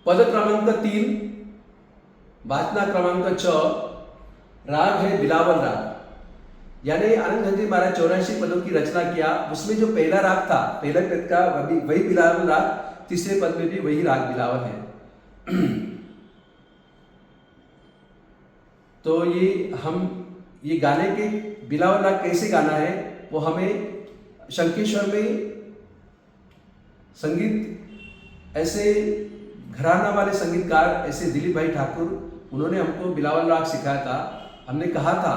पद क्रमांक 3, वाचना क्रमांक 6, राग है बिलावल राग। यानी आनंद धन जी महाराज 84 पदों की रचना किया। उसमें जो पहला राग था, पहले पद का वही बिलावल राग, तीसरे पद में भी वही राग बिलावल है। तो ये गाने के बिलावल राग कैसे गाना है वो हमें शंकेश्वर में संगीत ऐसे घराना वाले संगीतकार ऐसे दिलीप भाई ठाकुर, उन्होंने हमको बिलावल राग सिखाया था। हमने कहा था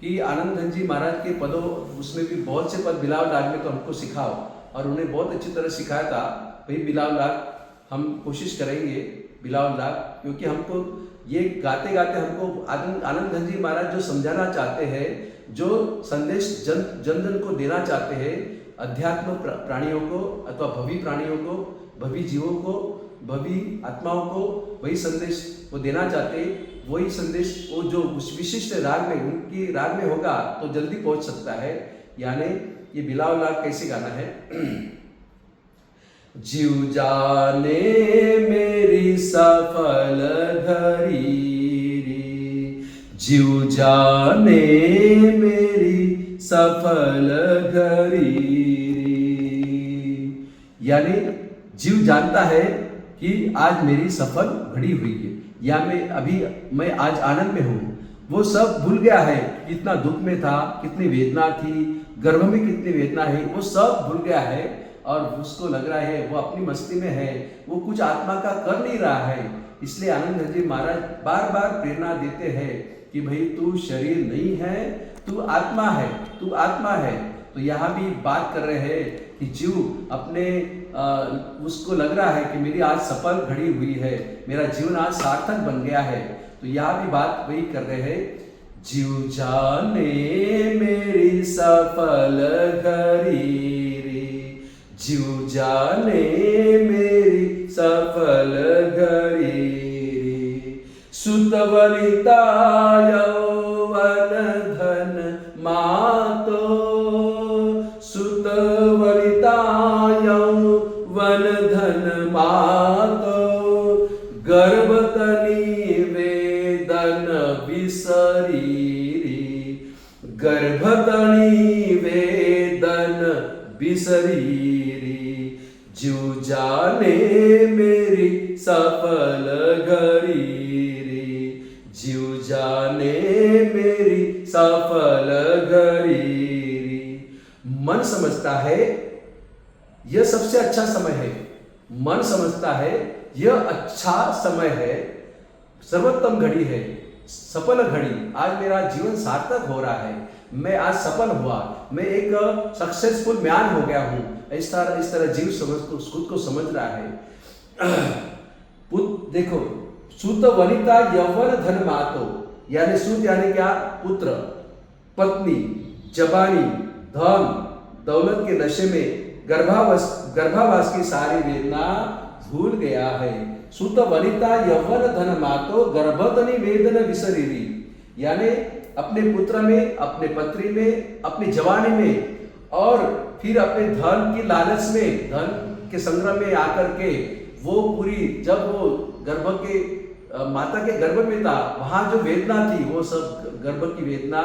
कि आनंद धन जी महाराज के पदों उसमें भी बहुत से पद बिलावल राग में तो हमको सिखाओ, और उन्हें बहुत अच्छी तरह सिखाया था। भाई बिलावल राग हम कोशिश करेंगे बिलावल राग, क्योंकि हमको ये गाते गाते हमको आनंद धन जी महाराज जो समझाना चाहते हैं, जो संदेश जन जन को देना चाहते हैं, अध्यात्म प्राणियों को अथवा भवी प्राणियों को, भवी जीवों को, भवी आत्माओं को वही संदेश वो देना चाहते, वही संदेश वो जो उस विशिष्ट राग में उनकी राग में होगा तो जल्दी पहुंच सकता है। यानी ये बिलावल राग कैसे गाना है। जीव जाने मेरी सफल घड़ी रे, जीव जाने मेरी सफल घड़ी रे। यानी जीव जानता है कि आज मेरी सफल घड़ी हुई है, या मैं आज आनंद में हूँ। वो सब भूल गया है, कितना दुख में था, कितनी वेदना थी, गर्भ में कितनी वेदना है, वो सब भूल गया है। और उसको लग रहा है वो अपनी मस्ती में है, वो कुछ आत्मा का कर नहीं रहा है। इसलिए आनंद धन जी महाराज बार बार प्रेरणा देते हैं कि भाई तू शरीर नहीं है, तू आत्मा है, तू आत्मा है। तो यहाँ भी बात कर रहे हैं कि जीव अपने उसको लग रहा है कि मेरी आज सफल घड़ी हुई है, मेरा जीवन आज सार्थक बन गया है। तो यहाँ भी बात वही कर रहे हैं, जीव जाने मेरी सफल घड़ी रे, जीव जाने मेरी सफल घड़ी रे। सुत वनिता यौवन धन मातो, सुत वनिता यौवन धन मातो, गर्भ तनि वेदन बिसरी रे, गर्भ तनि वेदन बिसरी रे। जीव जाने मेरी सफल घड़ी रे, जीव जाने मेरी सफल घड़ी रे। मन समझता है यह सबसे अच्छा समय है, मन समझता है यह अच्छा समय है, सर्वोत्तम घड़ी है, सफल घड़ी। आज मेरा जीवन सार्थक हो रहा है, मैं आज सफल हुआ, मैं एक सक्सेसफुल मैन हो गया हूँ। इस तरह जीव खुद को समझ रहा है। देखो, सुत वनिता यौवन धन मातो, यानी सुत यानी क्या, पुत्र, पत्नी, जवानी, धन दौलत के नशे में गर्भावास की सारी वेदना भूल गया है। सुत वनिता यौवन धन मातो, गर्भतनि वेदन विसरीरी। यानी अपने पुत्र में, अपने पत्नी में, अपनी जवानी में, और फिर अपने धन की लालच में, धन के संग्रह में आकर के वो पूरी, जब वो गर्भ के माता के गर्भ में था, वहां जो वेदना थी वो सब गर्भ की वेदना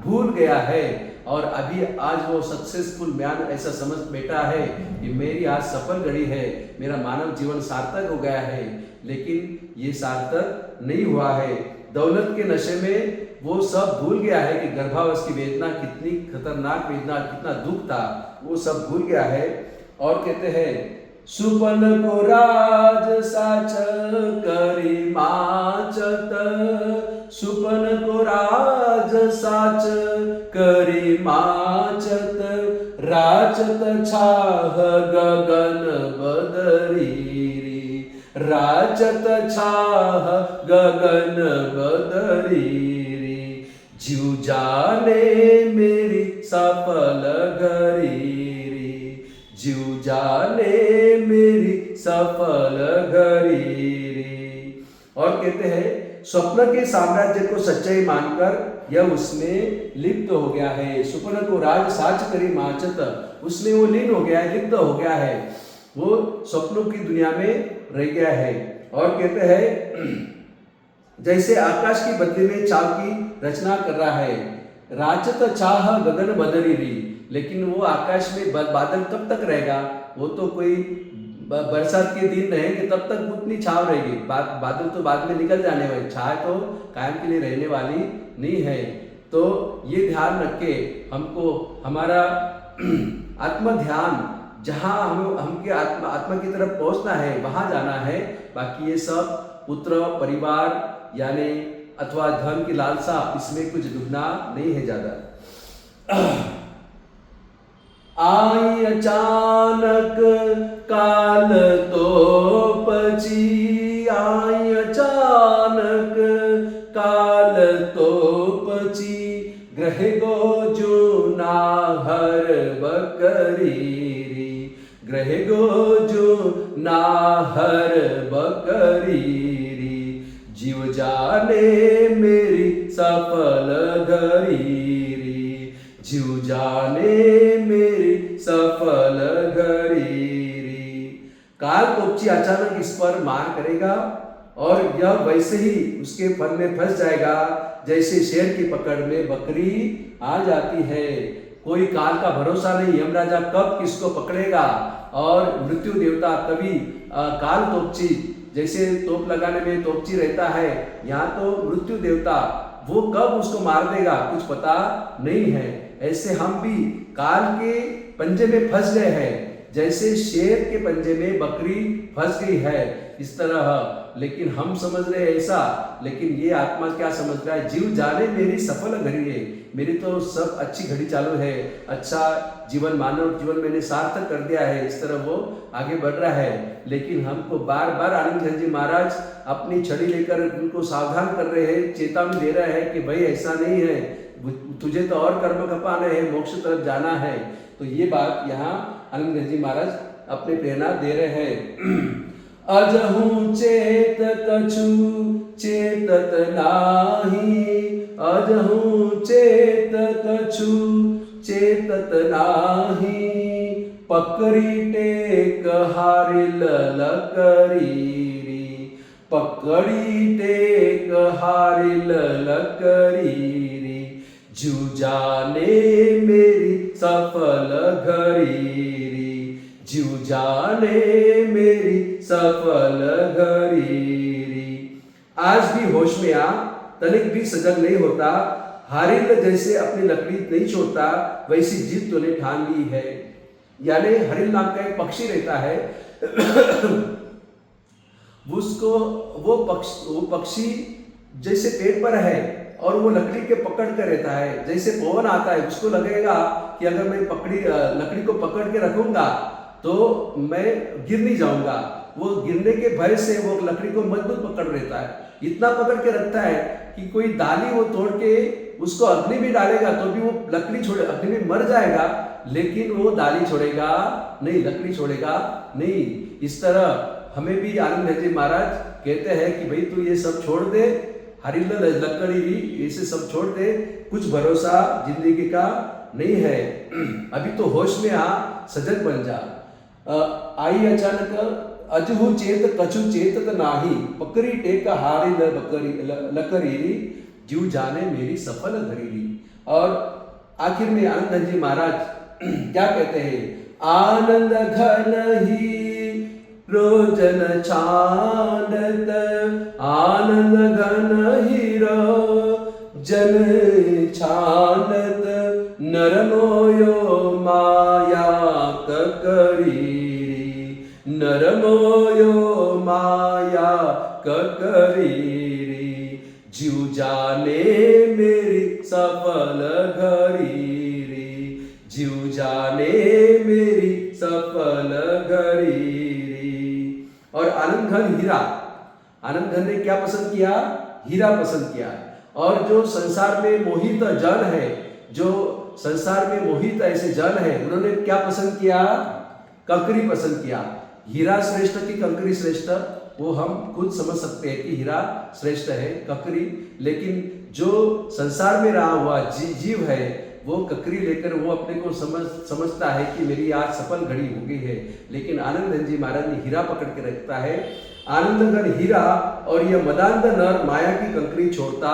भूल गया है। और अभी आज वो सक्सेसफुल मैन ऐसा समझ बैठा है कि मेरी आज सफल घड़ी है, मेरा मानव जीवन सार्थक हो गया है। लेकिन ये सार्थक नहीं हुआ है। दौलत के नशे में वो सब भूल गया है कि गर्भावस्था की वेदना कितनी खतरनाक वेदना, कितना दुख था, वो सब भूल गया है। और कहते हैं, सुपन को राज साच करी माचत, सुपन को राज साच करी माचत, राचत छाह गगन बदरी रे, राचत छाह गगन बदरी रे। जीव जाने मेरी सफल घड़ी रे, जीव जाने मेरी सफल घड़ी रे। और कहते हैं, स्वप्न के साम्राज्य को सच्चाई मानकर यह उसमें लिप्त हो गया है। स्वप्न को राज साच करी माचत, उसमें वो लीन हो गया है, लिप्त हो गया है, वो स्वप्नों की दुनिया में रह गया है। और कहते हैं जैसे आकाश की बदली में चाव की रचना कर रहा है, राचत चाह गगन बदरी री, लेकिन वो आकाश में बादल कब तक रहेगा? वो तो कोई बरसात के दिन रहेंगे तब तक उतनी छाव रहेगी, बादल तो बाद में निकल जाने वाले, छाव तो कायम के लिए रहने वाली नहीं है। तो ये ध्यान रख के हमको हमारा आत्म ध्यान जहाँ हमके आत्मा की तरफ पहुंचना है वहां जाना है। बाकी ये सब पुत्र परिवार यानी अथवा धन की लालसा, इसमें कुछ डूबना नहीं है ज्यादा। आई अचानक काल तो पची, आई अचानक काल तो पची, ग्रह गो जो नाहर बकरी, ग्रह गो जो नाहर बकरी, जीव जाने मेरी सफल घरी, जीव जाने मेरी सफल घरी। काल कोपची अचानक इस पर मार करेगा और यह वैसे ही उसके फन में फंस जाएगा जैसे शेर की पकड़ में बकरी आ जाती है। कोई काल का भरोसा नहीं, यमराजा कब किसको पकड़ेगा, और मृत्यु देवता कभी काल तोपची, जैसे तोप लगाने में तोपची रहता है, यहाँ तो मृत्यु देवता वो कब उसको मार देगा कुछ पता नहीं है। ऐसे हम भी काल के पंजे में फंस गए हैं, जैसे शेर के पंजे में बकरी फंस गई है इस तरह। लेकिन हम समझ रहे हैं ऐसा, लेकिन ये आत्मा क्या समझ रहा है? जीव जाने मेरी सफल घड़ी है, मेरी तो सब अच्छी घड़ी चालू है, अच्छा जीवन मानव जीवन मैंने सार्थक कर दिया है, इस तरह वो आगे बढ़ रहा है। लेकिन हमको बार बार आनंद जी महाराज अपनी छड़ी लेकर उनको सावधान कर रहे हैं, चेतावनी दे रहे हैं कि भाई ऐसा नहीं है, तुझे तो और कर्म खपाने हैं, मोक्ष तरफ जाना है। तो ये बात यहाँ आनंद जी महाराज अपने प्रेरणा दे रहे हैं। अजहू चेत कछु चेतत नाही, अजहू चेत कछु चेतत नाही, पकड़ी टेक हारिल लकरी, पकड़ी टेक हारिल लकरी, जू जाने मेरी सफल घरी, जीव जाने मेरी सफल घरी। आज भी होश में आ, तनिक भी सजग नहीं होता, हरिल जैसे अपनी लकड़ी नहीं छोड़ता, वैसी जीत तूने ठान ली है। यानी हरिल नाम का एक पक्षी रहता है उसको वो पक्षी जैसे पेड़ पर है और वो लकड़ी के पकड़ कर रहता है, जैसे पवन आता है उसको लगेगा कि अगर मैं लकड़ी को पकड़ के रखूंगा तो मैं गिर नहीं जाऊंगा, वो गिरने के भय से वो लकड़ी को मजबूत पकड़ रहता है, इतना पकड़ के रखता है कि कोई डाली वो तोड़ के उसको अग्नि में डालेगा तो भी वो लकड़ी छोड़े, अग्नि में मर जाएगा, लेकिन वो डाली छोड़ेगा नहीं, लकड़ी छोड़ेगा नहीं। इस तरह हमें भी आनंद जी महाराज कहते हैं कि भाई तू ये सब छोड़ दे, हरिल लकड़ी भी ऐसे सब छोड़ दे, कुछ भरोसा जिंदगी का नहीं है, अभी तो होश में आ, सजग बन जा। आई अचानक अजहू चेत कछु चेतत नाही, पकड़ी टेक हारी लकरी, जीव जाने मेरी सफल घरीली। और आखिर में आनंद जी महाराज क्या कहते हैं? आनंद घन ही रोजन छानत, आनंद घन ही रोजन छानत, नरमोयो माया ककरी, नरमोयो माया ककरी, जीव जाने मेरी सफल घरी, जीव जाने मेरी सफल घरी। और आनंद घन हीरा, आनंद घन ने क्या पसंद किया? हीरा पसंद किया। और जो संसार में मोहित जन है, जो संसार में मोहित ऐसे जन है, उन्होंने क्या पसंद किया? कंकरी पसंद किया। हीरा श्रेष्ठ की कंकरी श्रेष्ठ, वो हम खुद समझ सकते हैं कि हीरा श्रेष्ठ है कंकरी, लेकिन जो संसार में रहा हुआ जीव है वो ककरी लेकर वो अपने को समझता है कि मेरी आज सफल घड़ी हो गई है। लेकिन आनंद धन जी महाराज ने हीरा पकड़ के रखता है। आनंद घन हीरा और यह मदांध नर माया की कंकरी छोड़ता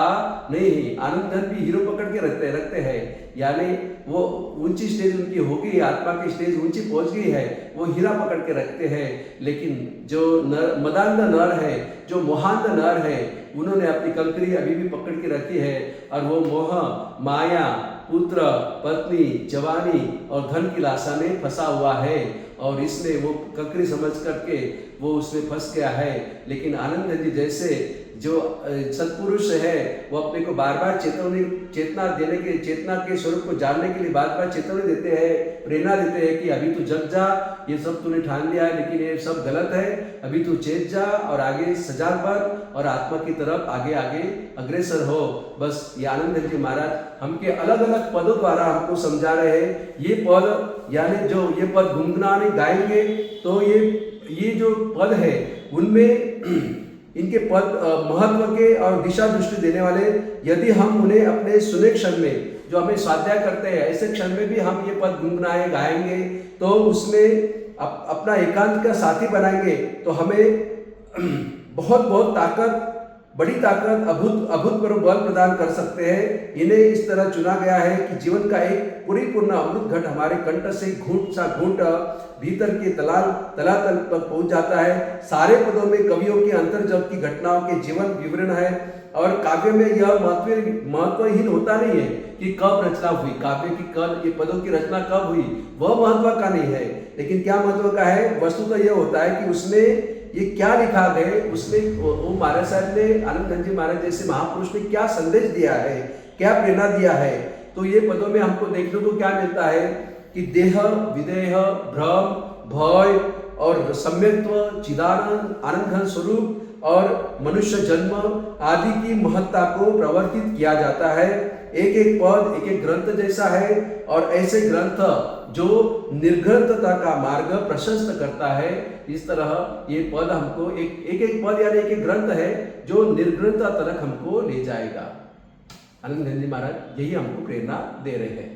नहीं। आनंद धन भी हीरो पकड़ के रखते हैं, यानी वो ऊंची स्टेज उनकी हो गई, आत्मा की स्टेज ऊंची पहुंच गई है, वो हीरा पकड़ के रखते हैं। लेकिन जो मदांध नर है, जो मोहांध नर है, उन्होंने अपनी कंकरी अभी भी पकड़ के रखी है और वो मोह, माया, पुत्र, पत्नी, जवानी और धन की लाशा में फंसा हुआ है और इसने वो कंकरी समझ करके वो उसमें फंस गया है। लेकिन आनंद जी जैसे जो सत्पुरुष है वो अपने को बार बार चेतना के स्वरूप को जानने के लिए बार बार चेतावनी देते हैं, प्रेरणा देते हैं कि अभी तू जग जा, ये सब तूने ठान लिया है लेकिन ये सब गलत है, अभी तू चेत जा और आगे सजाग बढ़ और आत्मा की तरफ आगे आगे अग्रसर हो। बस ये आनंद जी महाराज हमके अलग अलग पदों द्वारा हमको समझा रहे हैं। ये पद यानी जो ये पद गुनगुनाने गाएंगे तो ये जो पद है उनमें इनके पद महत्व के और दिशा दृष्टि देने वाले, यदि हम उन्हें अपने सुने क्षण में जो हमें स्वाध्याय करते हैं ऐसे क्षण में भी हम ये पद गुनगुनाए गाएंगे तो उसमें अपना एकांत का साथी बनाएंगे तो हमें बहुत ताकत, बड़ी ताकत, अभूतपूर्व बल प्रदान कर सकते हैं। इन्हें इस तरह चुना गया है कि जीवन का एक परिपूर्ण अमृत घट हमारे कंठ से घूंट सा घूंट भीतर के तलातल पर पहुंच जाता है। सारे पदों में कवियों की अंतर्जग की घटनाओं के जीवन विवरण है और काव्य में यह महत्वहीन होता नहीं है कि कब रचना हुई, काव्य की कल ये पदों की रचना कब हुई, वह महत्व का नहीं है। लेकिन क्या महत्व का है, वस्तुतः यह होता है कि उसमें ये क्या लिखा गया, उसमें वो महाराज साहब ने, आनंद धन जी महाराज जैसे महापुरुष ने क्या संदेश दिया है, क्या प्रेरणा दिया है। तो ये पदों में हमको देखने को क्या मिलता है कि देह, विदेह, भ्रम, भय और सम्यक्त्व, चिदानंद, आनंद घन स्वरूप और मनुष्य जन्म आदि की महत्ता को प्रवर्तित किया जाता है। एक एक पद एक एक ग्रंथ जैसा है और ऐसे ग्रंथ जो निर्ग्रंथता का मार्ग प्रशस्त करता है। इस तरह ये पद हमको एक एक पद यानी एक एक ग्रंथ है जो निर्ग्रंथता तक हमको ले जाएगा। आनंद धन जी महाराज यही हमको प्रेरणा दे रहे हैं।